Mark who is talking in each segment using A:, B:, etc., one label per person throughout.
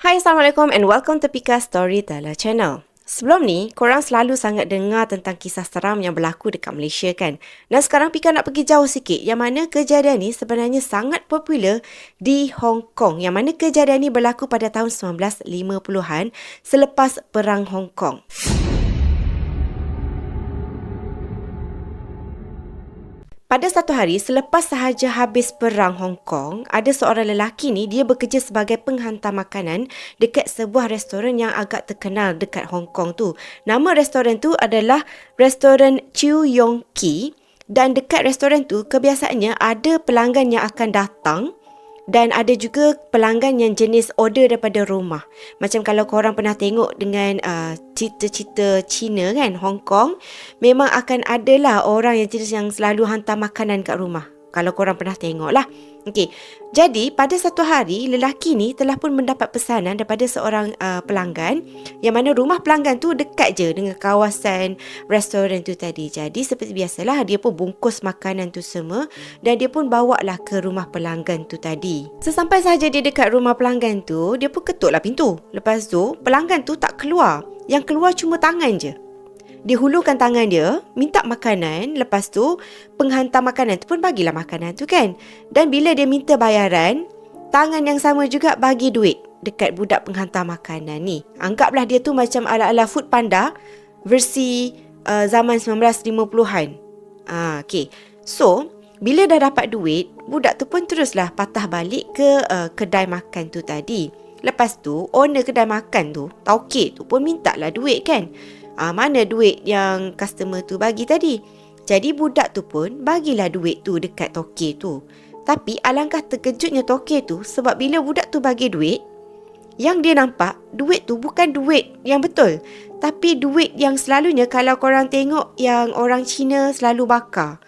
A: Hai, Assalamualaikum and welcome to Pika Storyteller Channel. Sebelum ni, korang selalu sangat dengar tentang kisah seram yang berlaku dekat Malaysia kan? Dan sekarang Pika nak pergi jauh sikit, yang mana kejadian ni sebenarnya sangat popular di Hong Kong. Yang mana kejadian ni berlaku pada tahun 1950-an selepas Perang Hong Kong. Pada satu hari, selepas sahaja habis perang Hong Kong, ada seorang lelaki ni, dia bekerja sebagai penghantar makanan dekat sebuah restoran yang agak terkenal dekat Hong Kong tu. Nama restoran tu adalah Restoran Chew Yong Ki, dan dekat restoran tu kebiasaannya ada pelanggan yang akan datang dan ada juga pelanggan yang jenis order daripada rumah. Macam kalau korang pernah tengok dengan cerita-cerita Cina kan, Hong Kong, memang akan adalah orang yang jenis yang selalu hantar makanan kat rumah. Kalau korang pernah tengok lah. Okey, jadi pada satu hari, lelaki ni telah pun mendapat pesanan daripada seorang pelanggan, yang mana rumah pelanggan tu dekat je dengan kawasan restoran tu tadi. Jadi seperti biasalah, dia pun bungkus makanan tu semua dan dia pun bawa lah ke rumah pelanggan tu tadi. Sesampai sahaja dia dekat rumah pelanggan tu, dia pun ketuklah pintu. Lepas tu, pelanggan tu tak keluar. Yang keluar cuma tangan je. Dia hulurkan tangan dia, minta makanan. Lepas tu, penghantar makanan tu pun bagilah makanan tu kan. Dan bila dia minta bayaran, tangan yang sama juga bagi duit dekat budak penghantar makanan ni. Anggaplah dia tu macam ala-ala Food Panda versi zaman 1950-an. Okay. So, bila dah dapat duit, budak tu pun teruslah patah balik ke kedai makan tu tadi. Lepas tu, owner kedai makan tu, tauke tu pun minta lah duit kan. Mana duit yang customer tu bagi tadi? Jadi budak tu pun bagilah duit tu dekat toke tu. Tapi alangkah terkejutnya toke tu, sebab bila budak tu bagi duit, yang dia nampak duit tu bukan duit yang betul, tapi duit yang selalunya kalau korang tengok yang orang Cina selalu bakar.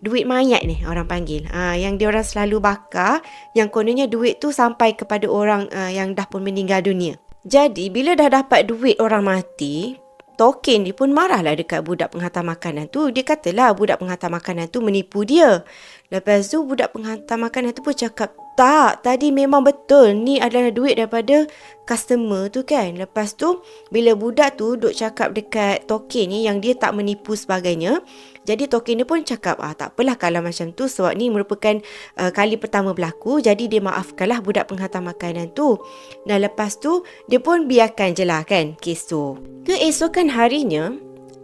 A: Duit mayat ni orang panggil. Yang dia orang selalu bakar, yang kononnya duit tu sampai kepada orang yang dah pun meninggal dunia. Jadi bila dah dapat duit orang mati, token ni pun marahlah dekat budak penghantar makanan tu. Dia katalah budak penghantar makanan tu menipu dia. Lepas tu budak penghantar makanan tu pun cakap, tak, tadi memang betul. Ni adalah duit daripada customer tu kan. Lepas tu bila budak tu duk cakap dekat token ni yang dia tak menipu sebagainya, jadi token dia pun cakap, tak apalah kalau macam tu, sebab ni merupakan kali pertama berlaku. Jadi dia maafkanlah budak penghantar makanan tu. Dan lepas tu dia pun biarkan je lah kan kes tu. Keesokan harinya,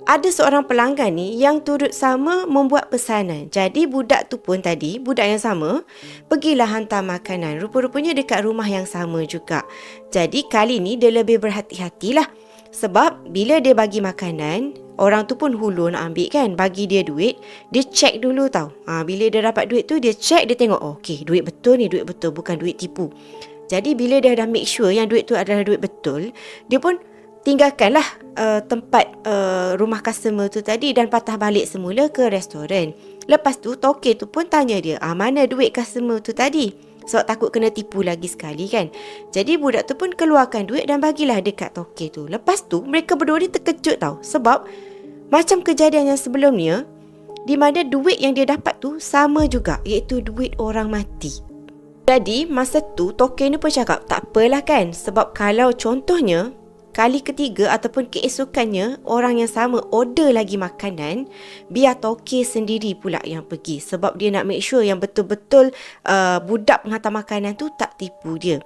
A: ada seorang pelanggan ni yang turut sama membuat pesanan. Jadi budak tu pun tadi, budak yang sama, pergilah hantar makanan. Rupa-rupanya dekat rumah yang sama juga. Jadi kali ni dia lebih berhati-hatilah. Sebab bila dia bagi makanan, orang tu pun hulur nak ambil kan, bagi dia duit, dia check dulu tau. Bila dia dapat duit tu, dia check, dia tengok, okey, duit betul ni, duit betul, bukan duit tipu. Jadi bila dia dah make sure yang duit tu adalah duit betul, dia pun tinggalkanlah tempat rumah customer tu tadi dan patah balik semula ke restoran. Lepas tu toke tu pun tanya dia, mana duit customer tu tadi? Sebab takut kena tipu lagi sekali kan. Jadi budak tu pun keluarkan duit dan bagilah dekat toke tu. Lepas tu mereka berdua ni terkejut tau, sebab macam kejadian yang sebelumnya, di mana duit yang dia dapat tu sama juga, iaitu duit orang mati. Jadi masa tu toke ni pun cakap, tak apalah kan, sebab kalau contohnya kali ketiga ataupun keesokannya orang yang sama order lagi makanan, biar toke sendiri pula yang pergi, sebab dia nak make sure yang betul-betul budak penghantar makanan tu tak tipu dia.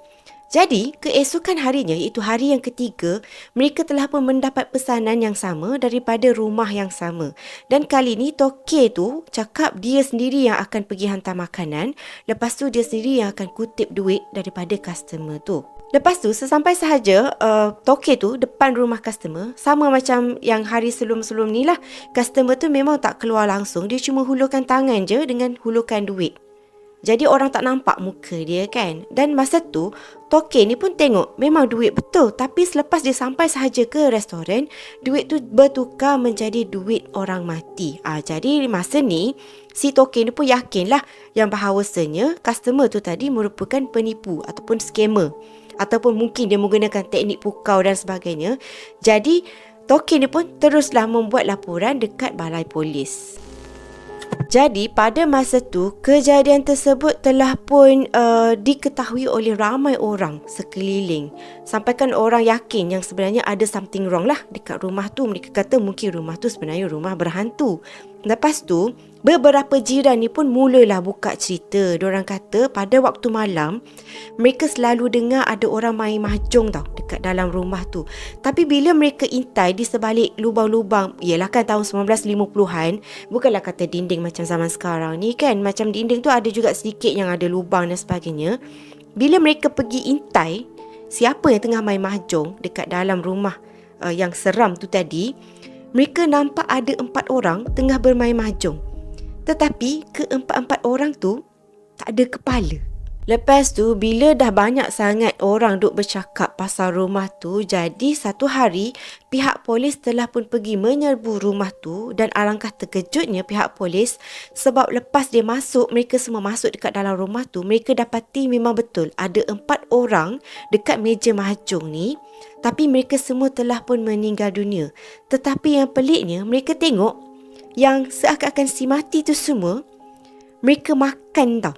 A: Jadi keesokan harinya, iaitu hari yang ketiga, mereka telah pun mendapat pesanan yang sama daripada rumah yang sama. Dan kali ni toke tu cakap dia sendiri yang akan pergi hantar makanan. Lepas tu dia sendiri yang akan kutip duit daripada customer tu. Lepas tu sesampai sahaja toke tu depan rumah customer, sama macam yang hari sebelum-sebelum ni lah, customer tu memang tak keluar langsung, dia cuma hulurkan tangan je dengan hulurkan duit. Jadi orang tak nampak muka dia kan. Dan masa tu toke ni pun tengok memang duit betul, tapi selepas dia sampai sahaja ke restoran, duit tu bertukar menjadi duit orang mati. Jadi masa ni si toke ni pun yakinlah yang bahawasanya customer tu tadi merupakan penipu ataupun scammer, ataupun mungkin dia menggunakan teknik pukau dan sebagainya. Jadi toke ni pun teruslah membuat laporan dekat balai polis. Jadi pada masa tu kejadian tersebut telah pun diketahui oleh ramai orang sekeliling. Sampaikan orang yakin yang sebenarnya ada something wrong lah dekat rumah tu. Mereka kata mungkin rumah tu sebenarnya rumah berhantu. Lepas tu beberapa jiran ni pun mulalah buka cerita. Diorang kata pada waktu malam mereka selalu dengar ada orang main mahjong tau dekat dalam rumah tu. Tapi bila mereka intai di sebalik lubang-lubang, yelah kan tahun 1950-an, bukanlah kata dinding macam zaman sekarang ni kan. Macam dinding tu ada juga sedikit yang ada lubang dan sebagainya. Bila mereka pergi intai siapa yang tengah main mahjong dekat dalam rumah yang seram tu tadi, mereka nampak ada 4 orang tengah bermain mahjong. Tetapi keempat-empat orang tu tak ada kepala. Lepas tu bila dah banyak sangat orang duk bercakap pasal rumah tu, jadi satu hari pihak polis telah pun pergi menyerbu rumah tu. Dan alangkah terkejutnya pihak polis sebab lepas dia masuk, mereka semua masuk dekat dalam rumah tu, mereka dapati memang betul ada 4 orang dekat meja mahjong ni. Tapi mereka semua telah pun meninggal dunia. Tetapi yang peliknya, mereka tengok yang seakan-akan si mati tu semua mereka makan tau.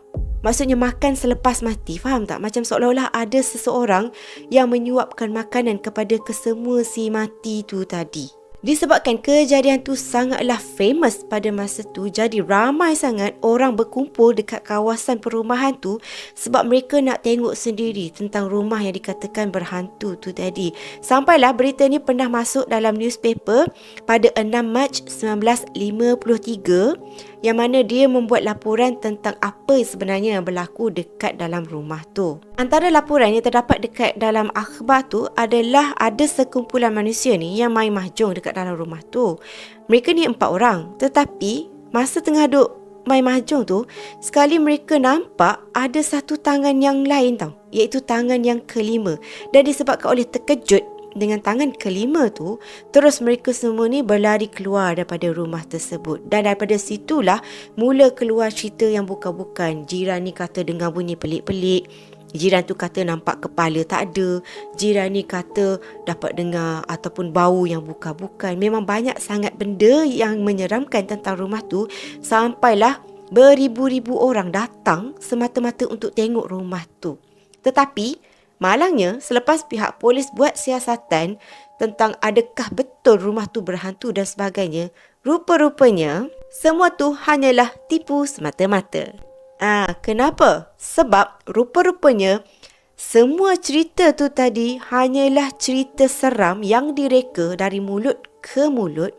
A: Maksudnya makan selepas mati. Faham tak? Macam seolah-olah ada seseorang yang menyuapkan makanan kepada kesemua si mati tu tadi. Disebabkan kejadian tu sangatlah famous pada masa tu, jadi ramai sangat orang berkumpul dekat kawasan perumahan tu sebab mereka nak tengok sendiri tentang rumah yang dikatakan berhantu tu tadi. Sampailah berita ni pernah masuk dalam newspaper pada 6 Mac 1953 yang mana dia membuat laporan tentang apa sebenarnya yang berlaku dekat dalam rumah tu. Antara laporan yang terdapat dekat dalam akhbar tu adalah ada sekumpulan manusia ni yang main mahjong dekat dalam rumah tu. Mereka ni 4 orang, tetapi masa tengah duk main mahjong tu, sekali mereka nampak ada satu tangan yang lain tau, iaitu tangan yang kelima. Dan disebabkan oleh terkejut dengan tangan kelima tu, terus mereka semua ni berlari keluar daripada rumah tersebut. Dan daripada situlah mula keluar cerita yang bukan-bukan. Jiran ni kata dengar bunyi pelik-pelik, jiran tu kata nampak kepala tak ada, jiran ni kata dapat dengar ataupun bau yang bukan-bukan. Memang banyak sangat benda yang menyeramkan tentang rumah tu, sampailah beribu-ribu orang datang semata-mata untuk tengok rumah tu. Tetapi malangnya, selepas pihak polis buat siasatan tentang adakah betul rumah tu berhantu dan sebagainya, rupa-rupanya semua tu hanyalah tipu semata-mata. Kenapa? Sebab rupa-rupanya semua cerita tu tadi hanyalah cerita seram yang direka dari mulut ke mulut,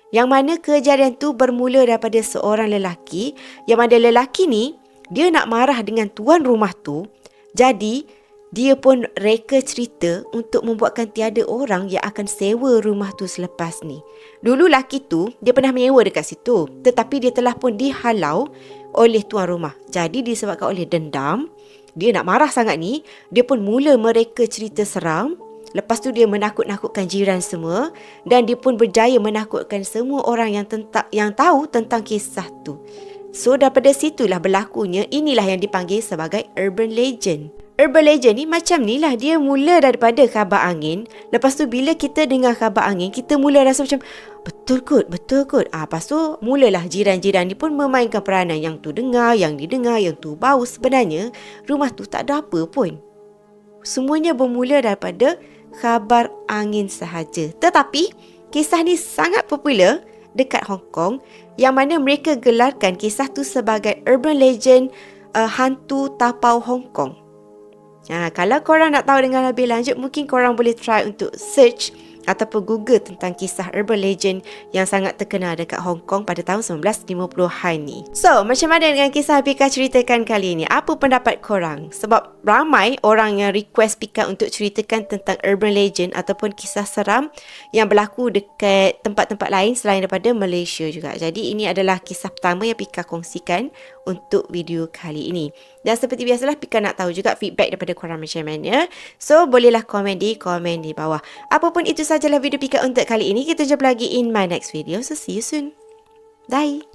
A: yang mana kejadian tu bermula daripada seorang lelaki, yang mana lelaki ni dia nak marah dengan tuan rumah tu. Jadi dia pun reka cerita untuk membuatkan tiada orang yang akan sewa rumah tu selepas ni. Dulu lelaki tu dia pernah menyewa dekat situ, tetapi dia telah pun dihalau oleh tuan rumah. Jadi disebabkan oleh dendam, dia nak marah sangat ni, dia pun mula mereka cerita seram. Lepas tu dia menakut-nakutkan jiran semua, dan dia pun berjaya menakutkan semua orang yang tahu tentang kisah tu. So daripada situlah berlakunya inilah yang dipanggil sebagai urban legend. Urban legend ni macam ni lah, dia mula daripada khabar angin. Lepas tu bila kita dengar khabar angin, kita mula rasa macam betul kot. Lepas tu mulalah jiran-jiran ni pun memainkan peranan. Yang tu dengar, yang didengar, yang tu bau. Sebenarnya rumah tu tak ada apa pun. Semuanya bermula daripada khabar angin sahaja. Tetapi kisah ni sangat popular dekat Hong Kong, yang mana mereka gelarkan kisah tu sebagai urban legend hantu tapau Hong Kong. Kalau korang nak tahu dengan lebih lanjut, mungkin korang boleh try untuk search ataupun Google tentang kisah urban legend yang sangat terkenal dekat Hong Kong pada tahun 1950-an ni. So, macam mana dengan kisah Pika ceritakan kali ni? Apa pendapat korang? Sebab ramai orang yang request Pika untuk ceritakan tentang urban legend ataupun kisah seram yang berlaku dekat tempat-tempat lain selain daripada Malaysia juga. Jadi, ini adalah kisah pertama yang Pika kongsikan untuk video kali ini. Dan seperti biasalah, Pika nak tahu juga feedback daripada korang macam mana. So, bolehlah komen di bawah. Apapun itu sajalah video Pika untuk kali ini. Kita jumpa lagi in my next video. So, see you soon. Bye.